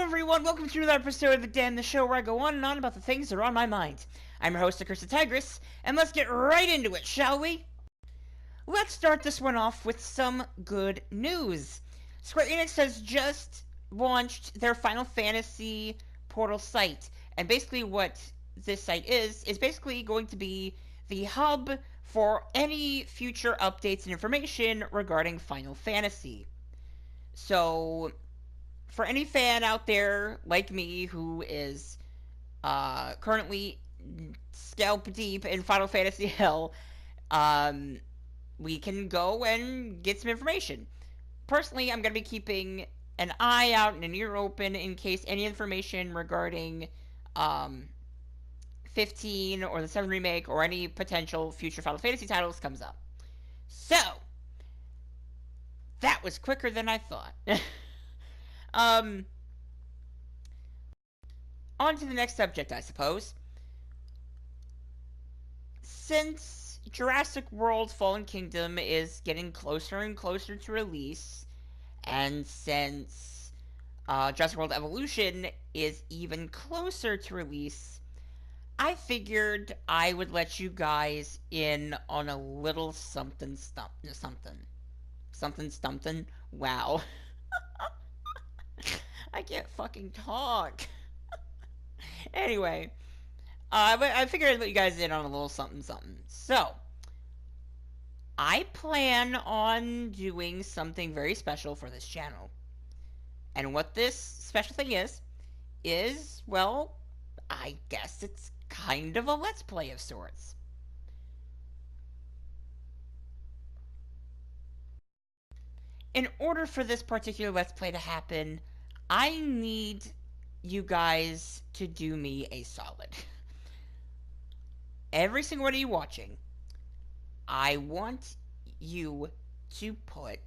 everyone, welcome to another episode of The Den, the show where I go on and on about the things that are on my mind. I'm your host, AccursedTigress, and let's get right into it, shall we? Let's start this one off with some good news. Square Enix has just launched their Final Fantasy portal site, and basically what this site is basically going to be the hub for any future updates and information regarding Final Fantasy. So, for any fan out there like me who is currently scalp deep in Final Fantasy Hell, we can go and get some information. Personally, I'm going to be keeping an eye out and an ear open in case any information regarding 15 or the 7 remake or any potential future Final Fantasy titles comes up. So, that was quicker than I thought. On to the next subject, I suppose. Since Jurassic World Fallen Kingdom is getting closer and closer to release, and since Jurassic World Evolution is even closer to release, I figured I would let you guys in on a little something. Wow. I can't fucking talk. Anyway, I figured I'd let you guys in on a little something. So, I plan on doing something very special for this channel. And what this special thing is, well, I guess it's kind of a Let's Play of sorts. In order for this particular Let's Play to happen, I need you guys to do me a solid. Every single one of you watching, I want you to put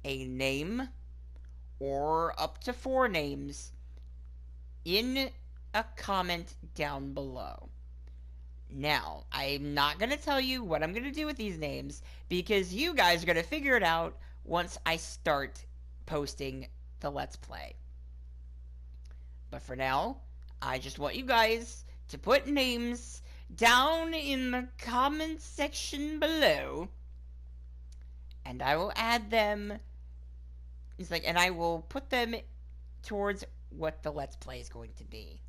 a name or up to 4 names in a comment down below. Now, I'm not going to tell you what I'm going to do with these names because you guys are going to figure it out once I start posting the Let's Play. But for now, I just want you guys to put names down in the comment section below, and I will add them. And I will put them towards what the Let's Play is going to be.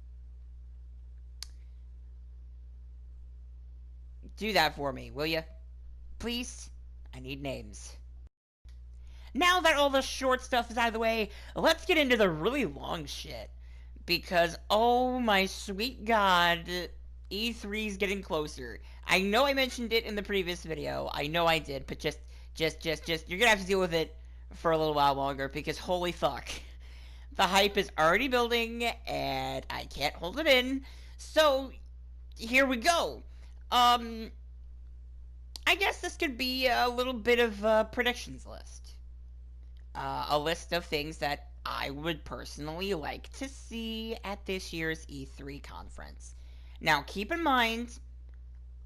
Do that for me, will you? Please? I need names. Now that all the short stuff is out of the way, let's get into the really long shit. Because, oh my sweet god, E3 is getting closer. I know I mentioned it in the previous video. I know I did, but just, you're gonna have to deal with it for a little while longer, because holy fuck. The hype is already building, and I can't hold it in. So, here we go. I guess this could be a little bit of a predictions list. A list of things that I would personally like to see at this year's E3 conference. Now, keep in mind,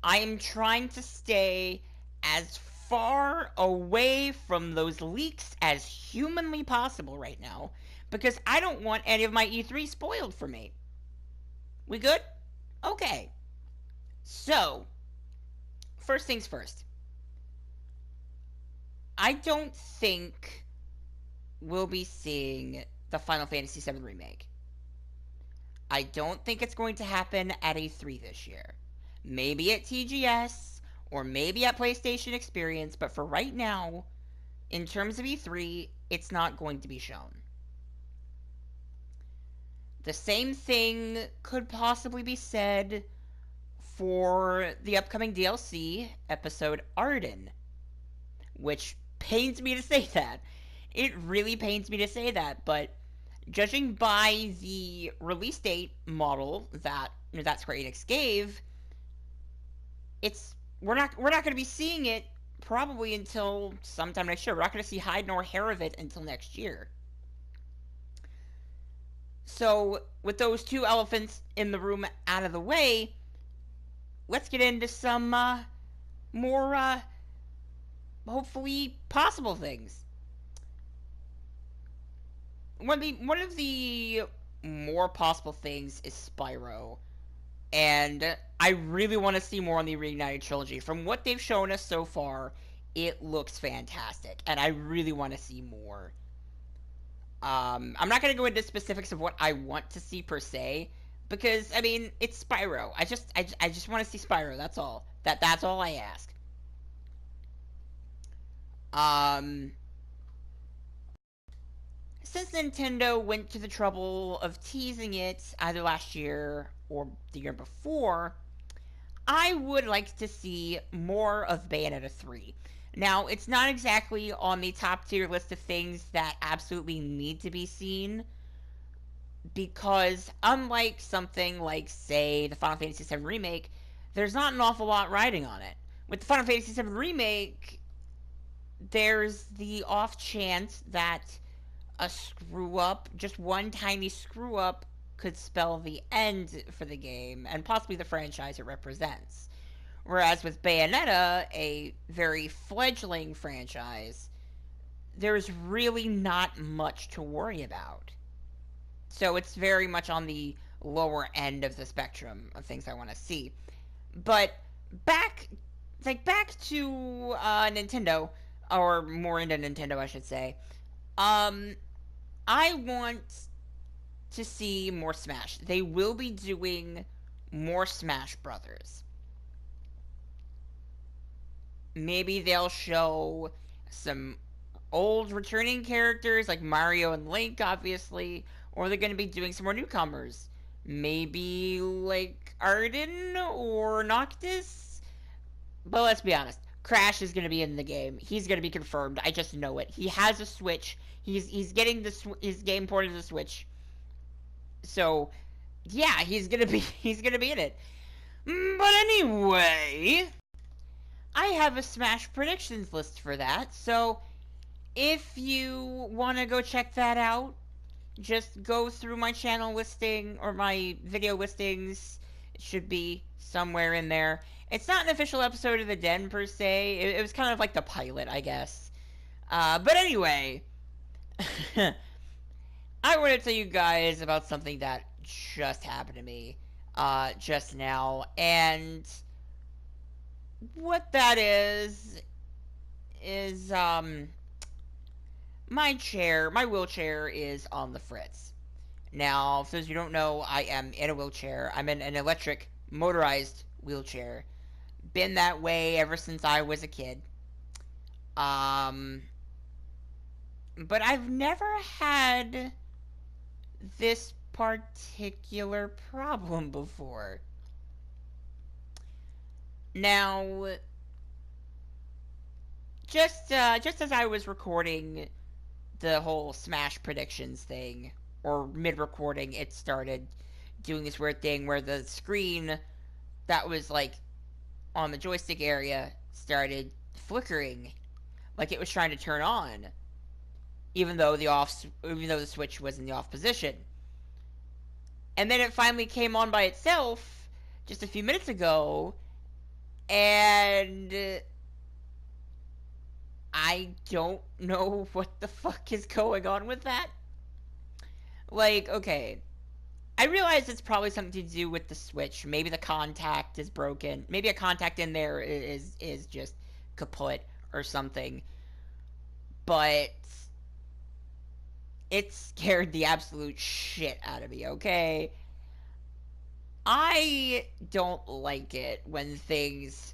I am trying to stay as far away from those leaks as humanly possible right now, because I don't want any of my E3 spoiled for me. We good? Okay. So, first things first. I don't think we'll be seeing the Final Fantasy VII Remake. I don't think it's going to happen at E3 this year. Maybe at TGS, or maybe at PlayStation Experience, but for right now, in terms of E3, it's not going to be shown. The same thing could possibly be said for the upcoming DLC episode Arden, which pains me to say that. It really pains me to say that, but judging by the release date model that Square Enix gave, we're not going to be seeing it probably until sometime next year. We're not going to see hide nor hair of it until next year. So, with those two elephants in the room out of the way, let's get into some more hopefully possible things. one of the more possible things is Spyro. And I really want to see more on the Reignited trilogy. From what they've shown us so far, it looks fantastic, and I really want to see more. I'm not gonna go into specifics of what I want to see per se, because I mean it's Spyro. I just want to see Spyro. That's all. That's all I ask. Um, since Nintendo went to the trouble of teasing it either last year or the year before, I would like to see more of Bayonetta 3. Now, it's not exactly on the top tier list of things that absolutely need to be seen, because unlike something like, say, the Final Fantasy VII Remake, there's not an awful lot riding on it. With the Final Fantasy VII Remake, there's the off chance that a screw up, just one tiny screw up, could spell the end for the game and possibly the franchise it represents. Whereas with Bayonetta, a very fledgling franchise, there's really not much to worry about. So it's very much on the lower end of the spectrum of things I want to see. But back, back to Nintendo, or more into Nintendo, I should say. Um, I want to see more Smash. They will be doing more Smash Brothers. Maybe they'll show some old returning characters like Mario and Link, obviously, or they're going to be doing some more newcomers. Maybe like Arden or Noctis. But let's be honest, Crash is going to be in the game. He's going to be confirmed. I just know it. He has a Switch. He's getting his game ported to the Switch. So, yeah, he's going to be he's going to be in it. But anyway, I have a Smash predictions list for that. So, if you want to go check that out, just go through my channel listing or my video listings. It should be somewhere in there. It's not an official episode of The Den per se. It was kind of like the pilot, I guess. But anyway, I want to tell you guys about something that just happened to me just now. And what that is my wheelchair is on the fritz. Now, for those who don't know, I am in a wheelchair. I'm in an electric motorized wheelchair. Been that way ever since I was a kid. But I've never had this particular problem before. Now, just as I was recording the whole Smash predictions thing, or mid-recording, it started doing this weird thing where the screen that was like on the joystick area started flickering, like it was trying to turn on, even though the switch was in the off position. And then it finally came on by itself just a few minutes ago, and I don't know what the fuck is going on with that. Like, okay, I realize it's probably something to do with the switch. Maybe the contact is broken. Maybe a contact in there is just kaput or something. But it scared the absolute shit out of me, okay? I don't like it when things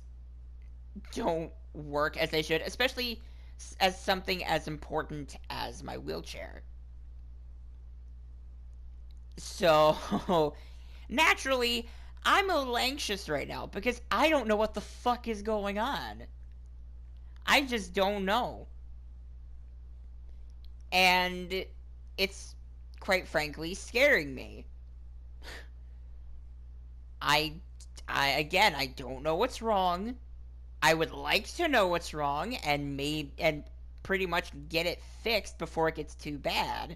don't work as they should, especially as something as important as my wheelchair. So, naturally, I'm a little anxious right now because I don't know what the fuck is going on. I just don't know. And it's, quite frankly, scaring me. I again, I don't know what's wrong. I would like to know what's wrong and pretty much get it fixed before it gets too bad.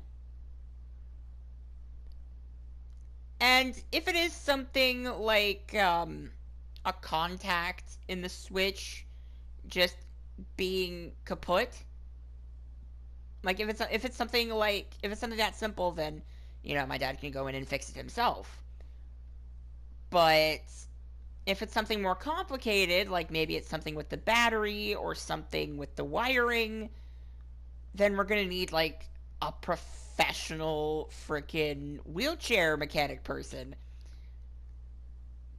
And if it is something like a contact in the switch just being kaput, Like, if it's something that simple, then, my dad can go in and fix it himself. But if it's something more complicated, like maybe it's something with the battery or something with the wiring, then we're gonna need, like, a professional freaking wheelchair mechanic person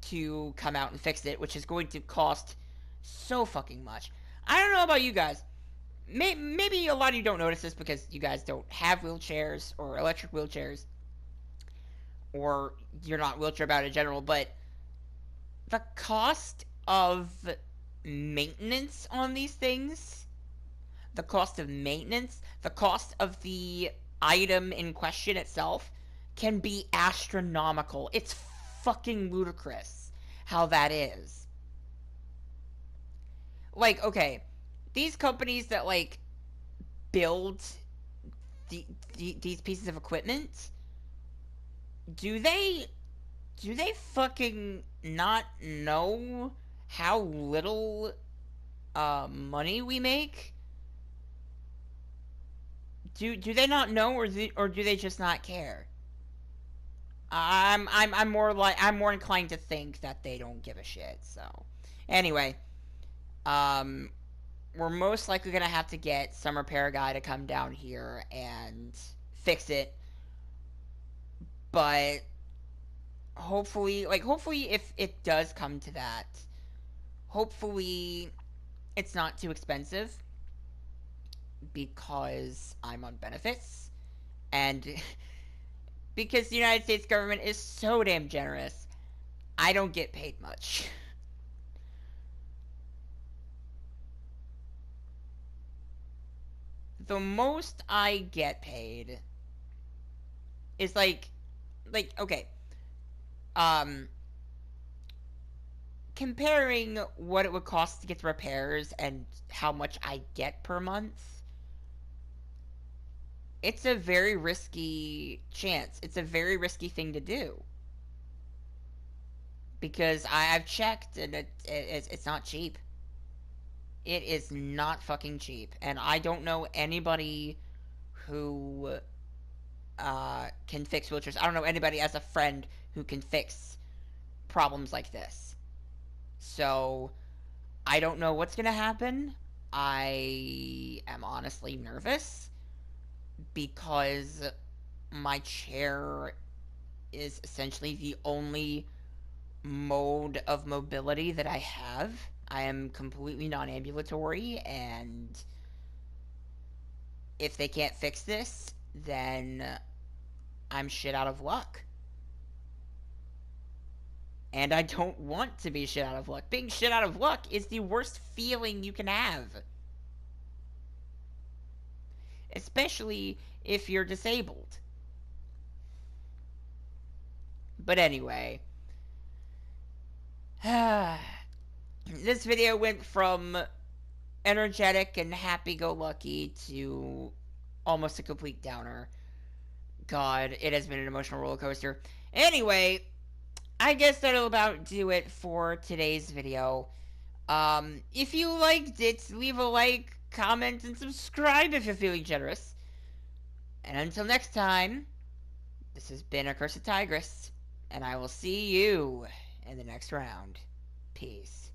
to come out and fix it, which is going to cost so fucking much. I don't know about you guys. Maybe a lot of you don't notice this because you guys don't have wheelchairs or electric wheelchairs, or you're not wheelchair bound in general, but the cost of maintenance on these things, the cost of maintenance, the cost of the item in question itself can be astronomical. It's fucking ludicrous how that is. Like, okay, these companies that, like, build these pieces of equipment, do they fucking not know how little money we make? Do they not know, or do they just not care? I'm more inclined to think that they don't give a shit. So, anyway, um, we're most likely gonna have to get some repair guy to come down here and fix it. But hopefully, if it does come to that, hopefully it's not too expensive because I'm on benefits, and because the United States government is so damn generous, I don't get paid much. The most I get paid is like okay, um comparing what it would cost to get the repairs and how much I get per month, it's a very risky chance. It's a very risky thing to do. Because I've checked, and it's not cheap. It is not fucking cheap. And I don't know anybody who can fix wheelchairs. I don't know anybody as a friend who can fix problems like this. So, I don't know what's gonna happen. I am honestly nervous because my chair is essentially the only mode of mobility that I have. I am completely non-ambulatory, and if they can't fix this, then I'm shit out of luck. And I don't want to be shit out of luck. Being shit out of luck is the worst feeling you can have. Especially if you're disabled. But anyway. This video went from energetic and happy-go-lucky to almost a complete downer. God, it has been an emotional roller coaster. Anyway, I guess that'll about do it for today's video. If you liked it, leave a like, comment, and subscribe if you're feeling generous. And until next time, this has been AccursedTigress, and I will see you in the next round. Peace.